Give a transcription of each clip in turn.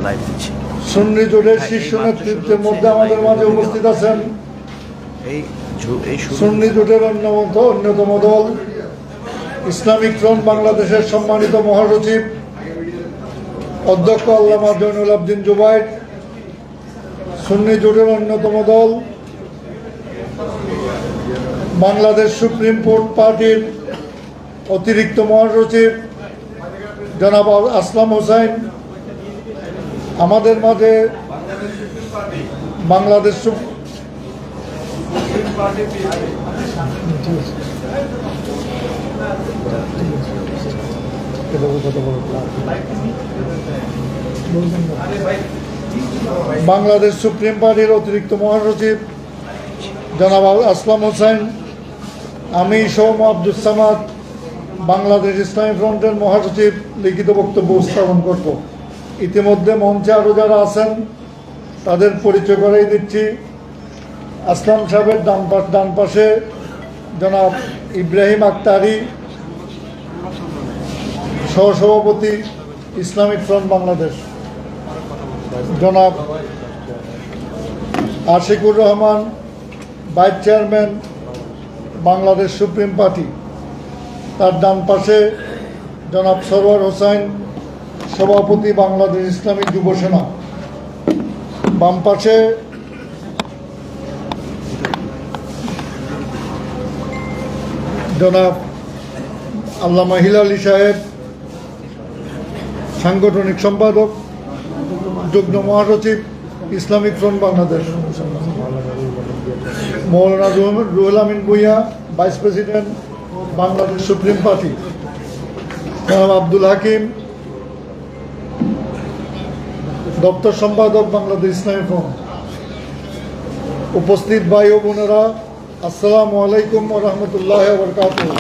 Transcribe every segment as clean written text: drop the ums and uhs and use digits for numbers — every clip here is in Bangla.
লাইভ দিচ্ছি। সুন্নি জোটের শীর্ষ নেতৃত্বের মধ্যে আমাদের মাঝে উপস্থিত আছেন সুন্নি জোটের অন্যতম দল ইসলামিক ফ্রন্ট বাংলাদেশের সম্মানিত মহাসচিব অধ্যক্ষ আল্লামা জয়নুল আবদিন জুবাইর, সুন্নি জোটের অন্যতম দল বাংলাদেশ সুপ্রিম কোর্ট পার্টির অতিরিক্ত মহাসচিব জনাব আসলাম হোসাইন, আমাদের মাঝে বাংলাদেশ বাংলাদেশ সুপ্রিম পার্টির অতিরিক্ত মহাসচিব জনাব আসলাম হোসাইন, আমি সৌম আব্দুস সামাদ বাংলাদেশ ইসলামী ফ্রন্টের মহাসচিব লিখিত বক্তব্য উপস্থাপন করব। ইতিমধ্যে মঞ্চে আরও যারা আছেন তাদের পরিচয় করাই দিচ্ছি। আসলাম সাহেবের ডান পাশে জনাব ইব্রাহিম আক্তারি, সহসভাপতি ইসলামিক ফ্রন্ট বাংলাদেশ, জনাব Ashikur Rahman vice chairman Bangladesh supreme party, তার ডান পাশে জনাব সরওয়ার হোসাইন সভাপতি বাংলাদেশ ইসলামিক যুব সেনা, বাম পাশে জনাব আল্লামা হিলালি সাহেব সাংগঠনিক সম্পাদক যুগ্ম মহাসচিব Islamic front Bangladesh, Maulana Ruhul Amin Bhuiyan vice president Bangladesh supreme party, জনাব আব্দুল হাকিম দপ্তর সম্পাদক বাংলাদেশ ইসলামী ফ্রন্ট। উপস্থিত ভাই ও বোনেরা, আসসালামু আলাইকুম ওয়া রাহমাতুল্লাহি ওয়া বারাকাতুহু।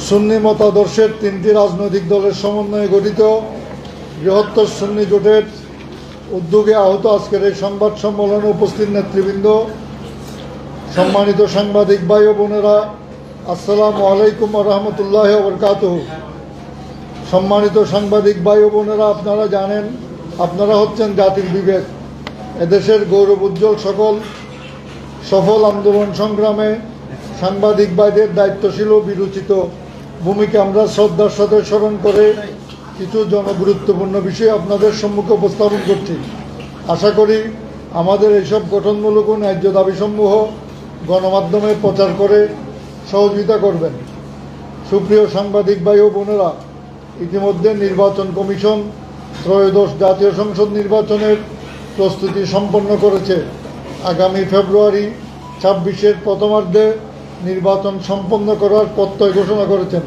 সুন্নি মতাদর্শের তিনটি রাজনৈতিক দলের সমন্বয়ে গঠিত বৃহত্তর সুন্নি জোটের উদ্যোগে আহত আজকের এই সংবাদ সম্মেলনে উপস্থিত নেতৃবৃন্দ, সম্মানিত সাংবাদিক ভাই ও বোনেরা, আসসালামু আলাইকুম ওয়া রাহমাতুল্লাহি ওয়া বারাকাতুহু। সম্মানিত সাংবাদিক ভাই ও বোনেরা, আপনারা জানেন আপনারা হচ্ছেন জাতির বিবেক। এদেশের গৌরব উজ্জ্বল সফল আন্দোলন সংগ্রামে সাংবাদিক ভাইদের দায়িত্বশীল ও বিরোচিত ভূমিকা আমরা শ্রদ্ধার সাথে স্মরণ করে কিছু জনগুরুত্বপূর্ণ বিষয় আপনাদের সম্মুখে উপস্থাপন করছি। আশা করি আমাদের এইসব গঠনমূলক ও ন্যায্য দাবিসমূহ গণমাধ্যমে প্রচার করে সহযোগিতা করবেন। সুপ্রিয় সাংবাদিক ভাই ও বোনেরা, ইতিমধ্যে নির্বাচন কমিশন ত্রয়োদশ জাতীয় সংসদ নির্বাচনের প্রস্তুতি সম্পন্ন করেছে। আগামী ফেব্রুয়ারি 26-এর প্রথমার্ধে নির্বাচন সম্পন্ন করার প্রত্যয় ঘোষণা করেছেন।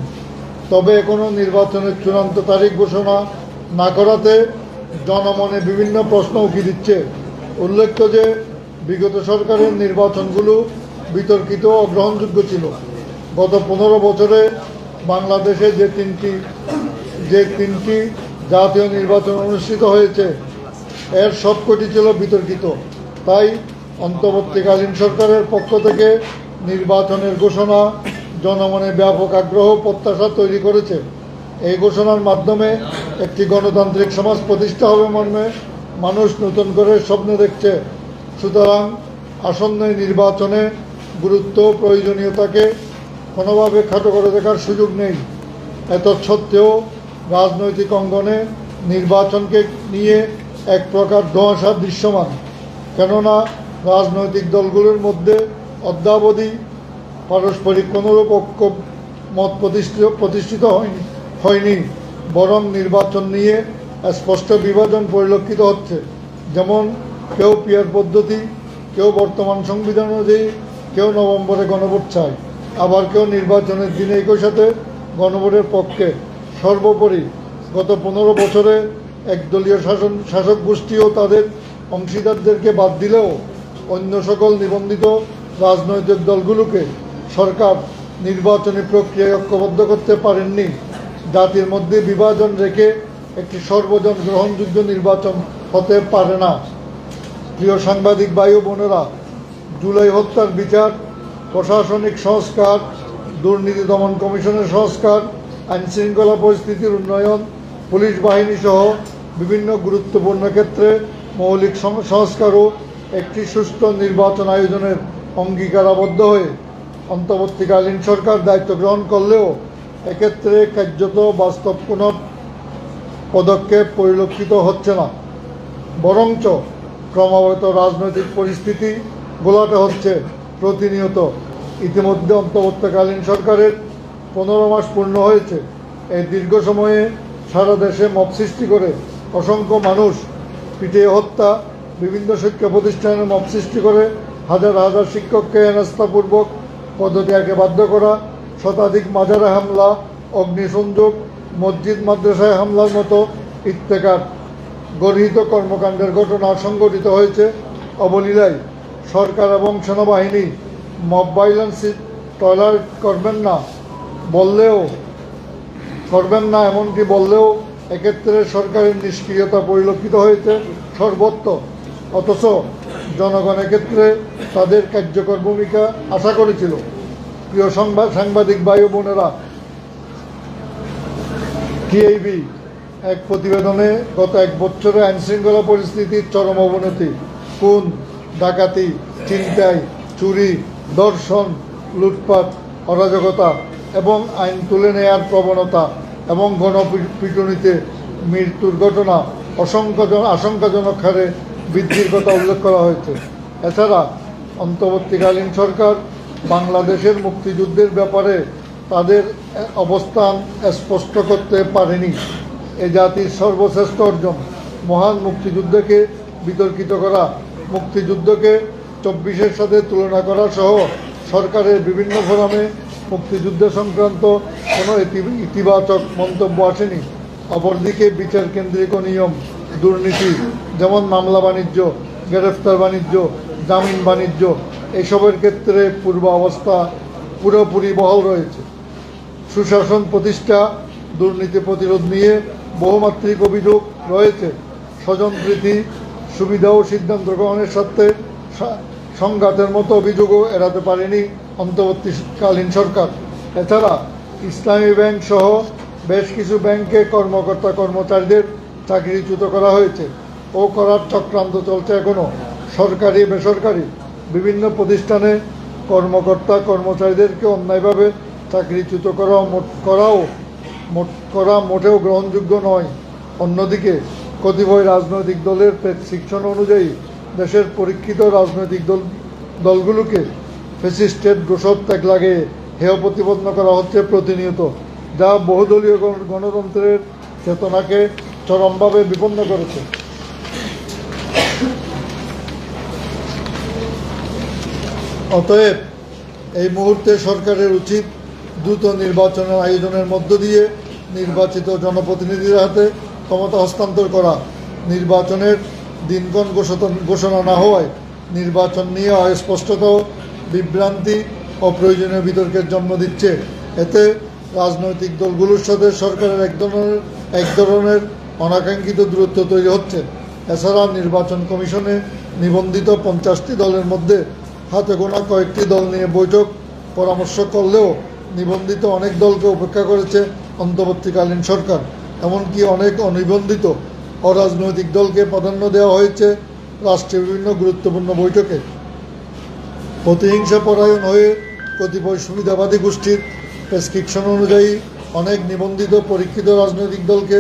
তবে এখনও নির্বাচনের চূড়ান্ত তারিখ ঘোষণা না করাতে জনমনে বিভিন্ন প্রশ্ন উকি দিচ্ছে। উল্লেখ্য যে বিগত সরকারের নির্বাচনগুলো বিতর্কিত ও গ্রহণযোগ্য ছিল। গত 15 বছরে বাংলাদেশে যে তিনটি জাতীয় নির্বাচন অনুষ্ঠিত হয়েছে এর সবকটি ছিল বিতর্কিত। তাই অন্তর্বর্তীকালীন সরকারের পক্ষ থেকে নির্বাচনের ঘোষণা জনমনে ব্যাপক আগ্রহ প্রত্যাশা তৈরি করেছে। এই ঘোষণার মাধ্যমে একটি গণতান্ত্রিক সমাজ প্রতিষ্ঠা হবে মর্মে মানুষ নতুন করে স্বপ্ন দেখছে। সুতরাং আসন্ন নির্বাচনে গুরুত্ব প্রয়োজনীয়তাকে কোনোভাবে খাটো করে দেখার সুযোগ নেই। এত সত্ত্বেও রাজনৈতিক অঙ্গনে নির্বাচনকে নিয়ে এক প্রকার ধোঁয়াশা দৃশ্যমান। কেননা রাজনৈতিক দলগুলোর মধ্যে অদ্যাবধি পারস্পরিক কোনোরূপ মত প্রতিষ্ঠিত হয়নি, বরং নির্বাচন নিয়ে স্পষ্ট বিভাজন পরিলক্ষিত হচ্ছে। যেমন কেউ পিয়ার পদ্ধতি, কেউ বর্তমান সংবিধান অনুযায়ী, কেউ নভেম্বরে গণভোট চায়, আবার কেউ নির্বাচনের দিনে একই সাথে গণভোটের পক্ষে। সর্বোপরি গত 15 বছরে একদলীয় শাসক গোষ্ঠীও তাদের অংশীদারদেরকে বাদ দিলেও অন্য সকল নিবন্ধিত রাজনৈতিক দলগুলোকে সরকার নির্বাচনী প্রক্রিয়ায় ঐক্যবদ্ধ করতে পারেননি। জাতির মধ্যে বিভাজন রেখে একটি সর্বজন গ্রহণযোগ্য নির্বাচন হতে পারে না। প্রিয় সাংবাদিক ভাই ও বোনেরা, জুলাই হত্যার বিচার, প্রশাসনিক সংস্কার, দুর্নীতি দমন কমিশনের সংস্কার, আইনশৃঙ্খলা পরিস্থিতির উন্নয়ন, পুলিশ বাহিনী সহ বিভিন্ন গুরুত্বপূর্ণ ক্ষেত্রে মৌলিক সংস্কার ও একটি সুষ্ঠু নির্বাচন আয়োজনের অঙ্গীকারাবদ্ধ হয়ে অন্তর্বর্তীকালীন সরকার দায়িত্ব গ্রহণ করলেও এক্ষেত্রে কার্যত বাস্তব কোনো পদক্ষেপ পরিলক্ষিত হচ্ছে না, বরঞ্চ ক্রমাগত রাজনৈতিক পরিস্থিতি গোলাটে হচ্ছে প্রতিনিয়ত। ইতিমধ্যে অন্তর্বর্তীকালীন সরকারের 15 মাস পূর্ণ হয়েছে। এই দীর্ঘ সময়ে সারা দেশে মব সৃষ্টি করে অসংখ্য মানুষ পিটিয়ে হত্যা, বিভিন্ন শিক্ষা প্রতিষ্ঠানে মব সৃষ্টি করে হাজার হাজার শিক্ষককে হেনস্থাপূর্বক পদত্যাগে বাধ্য করা, শতাধিক মাজারে হামলা, অগ্নিসংযোগ, মসজিদ মাদ্রাসায় হামলার মতো ইত্তেকার গর্হিত কর্মকাণ্ডের ঘটনা সংঘটিত হয়েছে অবলীলায়। সরকার এবং সেনাবাহিনী মব ভায়োলেন্স টলারেট করবেন না, এমনকি বললেও এক্ষেত্রে সরকারের নিষ্ক্রিয়তা পরিলক্ষিত হয়েছে সর্বত্র। অথচ জনগণ ক্ষেত্রে তাদের কার্যকর ভূমিকা আশা করেছিল। প্রিয় সাংবাদিক ভাই ও বোনেরা, টিআইবি এক প্রতিবেদনে গত 1 বছরে আইনশৃঙ্খলা পরিস্থিতির চরম অবনতি, খুন, ডাকাতি, ছিনতাই, চুরি, ধর্ষণ, লুটপাট, অরাজকতা এবং আইন তুলে নেয়ার প্রবণতা এবং গণপিটুনিতে মৃত্যুর ঘটনা আশঙ্কাজনক হারে বৃদ্ধির কথা উল্লেখ করা হয়েছে। এছাড়া অন্তর্বর্তীকালীন সরকার বাংলাদেশের মুক্তিযুদ্ধের ব্যাপারে তাদের অবস্থান স্পষ্ট করতে পারেনি। এ জাতির সর্বশ্রেষ্ঠ অর্জন মহান মুক্তিযুদ্ধকে বিতর্কিত করা, মুক্তিযুদ্ধকে 24-এর সাথে তুলনা করা সহ সরকারের বিভিন্ন ফোরামে মুক্তিযুদ্ধ সংক্রান্ত কোনো ইতিবাচক মন্তব্য আসেনি। অপরদিকে বিচার কেন্দ্রিক নিয়ম, দুর্নীতি যেমন মামলা বাণিজ্য, গ্রেফতার বাণিজ্য, জামিন বাণিজ্য এসবের ক্ষেত্রে পূর্ব অবস্থা পুরোপুরি বহাল রয়েছে। সুশাসন প্রতিষ্ঠা, দুর্নীতি প্রতিরোধ নিয়ে বহুমাত্রিক অভিযোগ রয়েছে। স্বজনপ্রীতি, সুবিধা ও সিদ্ধান্ত গ্রহণের সাথে সংঘাতের মতো অভিযোগও এড়াতে পারেনি অন্তর্বর্তীকালীন সরকার। এছাড়া ইসলামী ব্যাংক সহ বেশ কিছু ব্যাংকে কর্মচারীদের চাকরিচ্যুত করা হয়েছে ও করার চক্রান্ত চলছে এখনও। সরকারি বেসরকারি বিভিন্ন প্রতিষ্ঠানে কর্মচারীদেরকে অন্যায়ভাবে চাকরিচ্যুত করা মোটেও গ্রহণযোগ্য নয়। অন্যদিকে কতিপয় রাজনৈতিক দলের প্রেসক্রিপশন অনুযায়ী দেশের পরীক্ষিত রাজনৈতিক দলগুলোকে ফ্যাসিস্টের দোষর ত্যাগ লাগিয়ে হেয় প্রতিপন্ন করা হচ্ছে প্রতিনিয়ত, যা বহুদলীয় গণতন্ত্রের চেতনাকে চরমভাবে বিপন্ন করেছে। অতএব এই মুহূর্তে সরকারের উচিত দ্রুত নির্বাচনের আয়োজনের মধ্য দিয়ে নির্বাচিত জনপ্রতিনিধিদের হাতে ক্ষমতা হস্তান্তর করা। নির্বাচনের দিনক্ষণ ঘোষণা না হওয়ায় নির্বাচন নিয়ে অস্পষ্টতা, বিভ্রান্তি ও প্রয়োজনীয় বিতর্কের জন্ম দিচ্ছে। এতে রাজনৈতিক দলগুলোর সাথে সরকারের এক ধরনের অনাকাঙ্ক্ষিত দূরত্ব তৈরি হচ্ছে। এছাড়া নির্বাচন কমিশনে নিবন্ধিত 50টি দলের মধ্যে হাতে গোনা কয়েকটি দল নিয়ে বৈঠক পরামর্শ করলেও নিবন্ধিত অনেক দলকে উপেক্ষা করেছে অন্তর্বর্তীকালীন সরকার। এমনকি অনেক অনিবন্ধিত অরাজনৈতিক দলকে প্রাধান্য দেওয়া হয়েছে রাষ্ট্রের বিভিন্ন গুরুত্বপূর্ণ বৈঠকে। প্রতিহিংসা পরায়ণ হয়ে কতিপয় সুবিধাবাদী গোষ্ঠীর প্রেসক্রিপশন অনুযায়ী অনেক নিবন্ধিত পরীক্ষিত রাজনৈতিক দলকে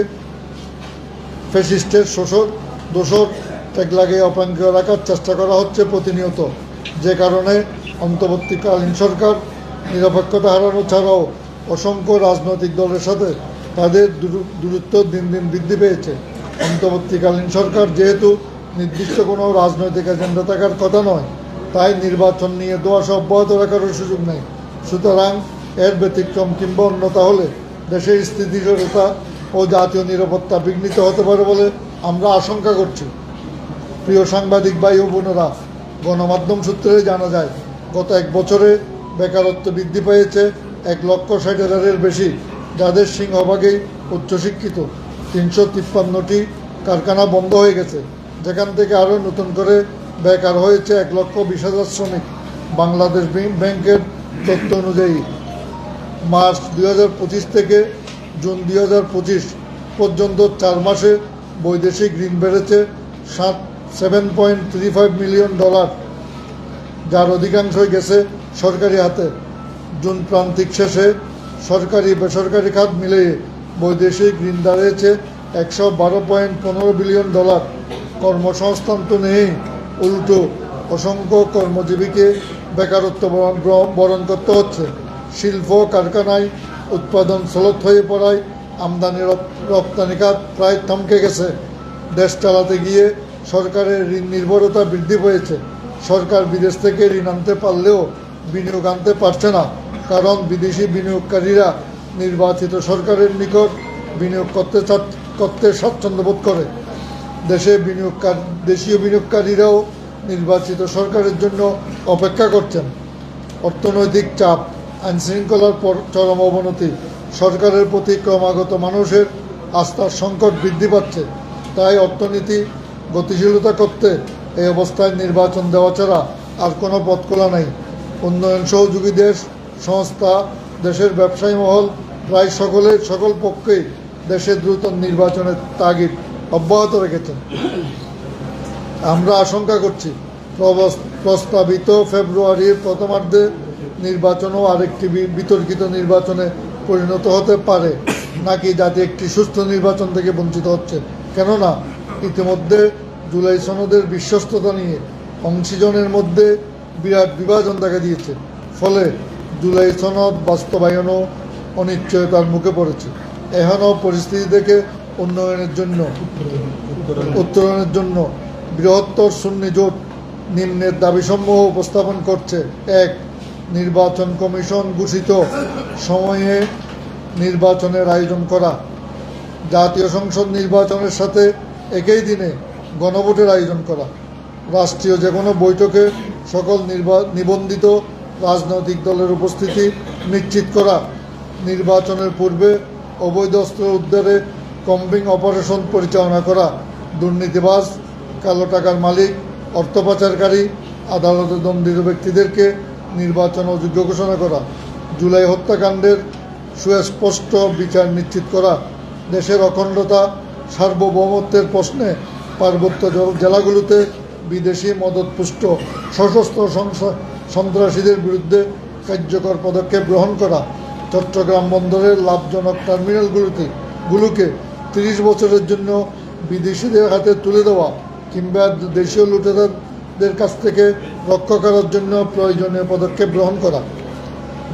ফ্যাসিস্টের দোষর ট্যাগ লাগিয়ে অপেক্ষা রাখার চেষ্টা করা হচ্ছে প্রতিনিয়ত, যে কারণে অন্তর্বর্তীকালীন সরকার নিরপেক্ষতা হারানো ছাড়াও অসংখ্য রাজনৈতিক দলের সাথে তাদের দূরত্ব দিন দিন বৃদ্ধি পেয়েছে। অন্তর্বর্তীকালীন সরকার যেহেতু নির্দিষ্ট কোনো রাজনৈতিক এজেন্ডা থাকার কথা নয়, তাই নির্বাচন নিয়ে দোয়াশা অব্যাহত রাখারও সুযোগ নেই। সুতরাং এর ব্যতিক্রম কিংবা অন্যতা হলে দেশের স্থিতিশীলতা ও জাতীয় নিরাপত্তা বিঘ্নিত হতে পারে বলে আমরা আশঙ্কা করছি। প্রিয় সাংবাদিক ভাই ও বোনেরা, গণমাধ্যম সূত্রে জানা যায় গত 1 বছরে বেকারত্ব বৃদ্ধি পেয়েছে 1,60,000-এর বেশি, যাদের সিংহভাগই উচ্চশিক্ষিত। 353টি কারখানা বন্ধ হয়ে গেছে, যেখান থেকে আরও নতুন করে বেকার হয়েছে 1,20,000 শ্রমিক। বাংলাদেশ ব্যাংকের তথ্য অনুযায়ী মার্চ 2025 থেকে জুন 2025 পর্যন্ত 4 মাসে বৈদেশিক ঋণ বেড়েছে $7.35 মিলিয়ন, যার অধিকাংশই গেছে সরকারি হাতে। জুন প্রান্তিক শেষে সরকারি বেসরকারি খাত মিলিয়ে বৈদেশিক ঋণ দাঁড়িয়েছে $112.15 বিলিয়ন। কর্মসংস্থান তো নেই, উল্টো অসংখ্য কর্মজীবীকে বেকারত্ব বরণ করতে হচ্ছে। শিল্প কারখানায় উৎপাদন স্থলত হয়ে পড়ায় আমদানি রপ্তানি খাত প্রায় থমকে গেছে। দেশ চালাতে গিয়ে সরকারের ঋণ নির্ভরতা বৃদ্ধি পেয়েছে। সরকার বিদেশ থেকে ঋণ আনতে পারলেও বিনিয়োগ আনতে পারছে না, কারণ বিদেশি বিনিয়োগকারীরা নির্বাচিত সরকারের নিকট বিনিয়োগ করতে স্বাচ্ছন্দ্য বোধ করে। দেশীয় বিনিয়োগকারীরাও নির্বাচিত সরকারের জন্য অপেক্ষা করছেন। অর্থনৈতিক চাপ, আইনশৃঙ্খলার চরম অবনতি, সরকারের প্রতি ক্রমাগত মানুষের আস্থার সংকট বৃদ্ধি পাচ্ছে। তাই অর্থনীতি গতিশীলতা করতে এই অবস্থায় নির্বাচন দেওয়া ছাড়া আর কোনো পথ খোলা নাই। উন্নয়ন সহযোগী দেশ, সংস্থা, দেশের ব্যবসায়ী মহল প্রায় সকল পক্ষেই দেশে দ্রুত নির্বাচনের তাগিদ অব্যাহত রেখেছেন। আমরা আশঙ্কা করছি প্রস্তাবিত ফেব্রুয়ারির প্রথমার্ধে নির্বাচনও আরেকটি বিতর্কিত নির্বাচনে পরিণত হতে পারে, নাকি জাতি একটি সুস্থ নির্বাচন থেকে বঞ্চিত হচ্ছে। কেননা ইতিমধ্যে জুলাই সনদের বিশ্বস্ততা নিয়ে অংশীজনের মধ্যে বিরাট বিভাজন দেখা দিয়েছে। ফলে জুলাই সনদ বাস্তবায়নও অনিশ্চয়তার মুখে পড়েছে। এখনও পরিস্থিতি থেকে উত্তরণের জন্য বৃহত্তর সুন্নি জোট নিম্নের দাবিসমূহ উপস্থাপন করছে। 1. নির্বাচন কমিশন ঘোষিত সময়ে নির্বাচনের আয়োজন করা। জাতীয় সংসদ নির্বাচনের সাথে একই দিনে গণভোটের আয়োজন করা। রাষ্ট্রীয় যে কোনো বৈঠকে সকল নিবন্ধিত রাজনৈতিক দলের উপস্থিতি নিশ্চিত করা। নির্বাচনের পূর্বে অবৈধ অস্ত্র উদ্ধারে কম্বিং অপারেশন পরিচালনা করা। দুর্নীতিবাজ, কালো টাকার মালিক, অর্থ পাচারকারী, আদালতে দণ্ডিত ব্যক্তিদেরকে নির্বাচন অযোগ্য ঘোষণা করা। জুলাই হত্যাকাণ্ডের সুস্পষ্ট বিচার নিশ্চিত করা। দেশের অখণ্ডতা, সার্বভৌমত্বের প্রশ্নে পার্বত্য জেলাগুলোতে বিদেশি মদতপুষ্ট সশস্ত্র সন্ত্রাসীদের বিরুদ্ধে কার্যকর পদক্ষেপ গ্রহণ করা। চট্টগ্রাম বন্দরের লাভজনক টার্মিনালগুলোকে 30 বছরের জন্য বিদেশিদের হাতে তুলে দেওয়া কিংবা দেশীয় লুটেরাদের কাছ থেকে রক্ষা করার জন্য প্রয়োজনীয় পদক্ষেপ গ্রহণ করা।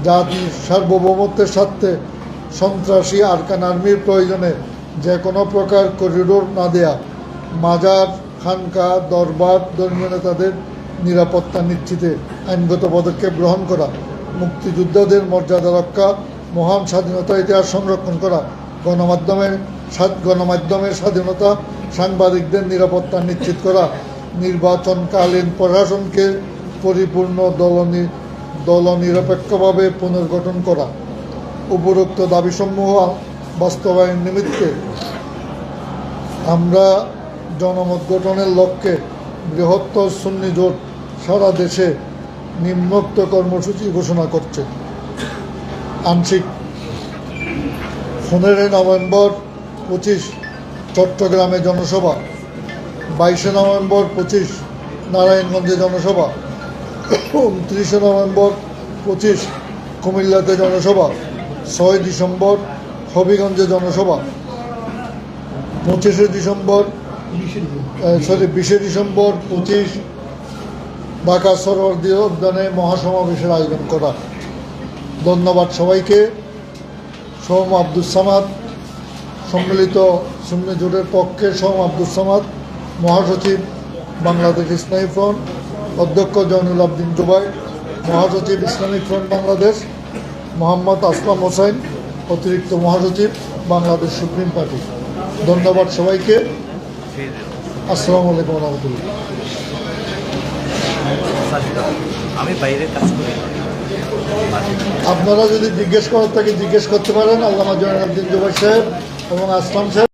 জাতির সার্বভৌমত্বের স্বার্থে সন্ত্রাসী আরকান আর্মির প্রয়োজনে যে কোনো প্রকার করিডোর না দেয়া। মাজার, খানকা, দরবার, ধর্মীয় নেতাদের নিরাপত্তা নিশ্চিতে আইনগত পদক্ষেপ গ্রহণ করা। মুক্তিযোদ্ধাদের মর্যাদা রক্ষা, মহান স্বাধীনতার ইতিহাস সংরক্ষণ করা। গণমাধ্যমের স্বাধীনতা, সাংবাদিকদের নিরাপত্তা নিশ্চিত করা। নির্বাচনকালীন প্রশাসনকে পরিপূর্ণ দলনিরপেক্ষভাবে পুনর্গঠন করা। উপরোক্ত দাবিসমূহ বাস্তবায়ন নিমিত্তে আমরা জনমত গঠনের লক্ষ্যে বৃহত্তর সুন্নি জোট সারা দেশে নিম্নোক্ত কর্মসূচি ঘোষণা করছে। আংশিক 15 নভেম্বর 25 চট্টগ্রামে জনসভা, 22 নভেম্বর 25 নারায়ণগঞ্জে জনসভা, 29 নভেম্বর 25 কুমিল্লাতে জনসভা, 6 ডিসেম্বর হবিগঞ্জে জনসভা, 20 ডিসেম্বর 25 ঢাকা সরোয়ার্দী উদ্যানে মহাসমাবেশের আয়োজন করা। ধন্যবাদ সবাইকে। সোম আব্দুল সামাদ, সম্মিলিত সুন্নি জোটের পক্ষে সোম আব্দুল সামাদ, মহাসচিব বাংলাদেশ ইসলামী ফ্রন্ট, অধ্যক্ষ জয়নুল আবদিন জুবাই, মহাসচিব ইসলামিক ফ্রন্ট বাংলাদেশ মোহাম্মদ আসলাম হোসেন, অতিরিক্ত মহাসচিব বাংলাদেশ সুপ্রিম পার্টি। ধন্যবাদ সবাইকে। আসসালামু আলাইকুম রহমতুল্লাহ। আমি বাইরে কাজ করি। আপনারা যদি জিজ্ঞেস করার থাকে জিজ্ঞেস করতে পারেন আল্লামা জয়নুল আবদিন জুবাই সাহেব এবং আসলাম সাহেব।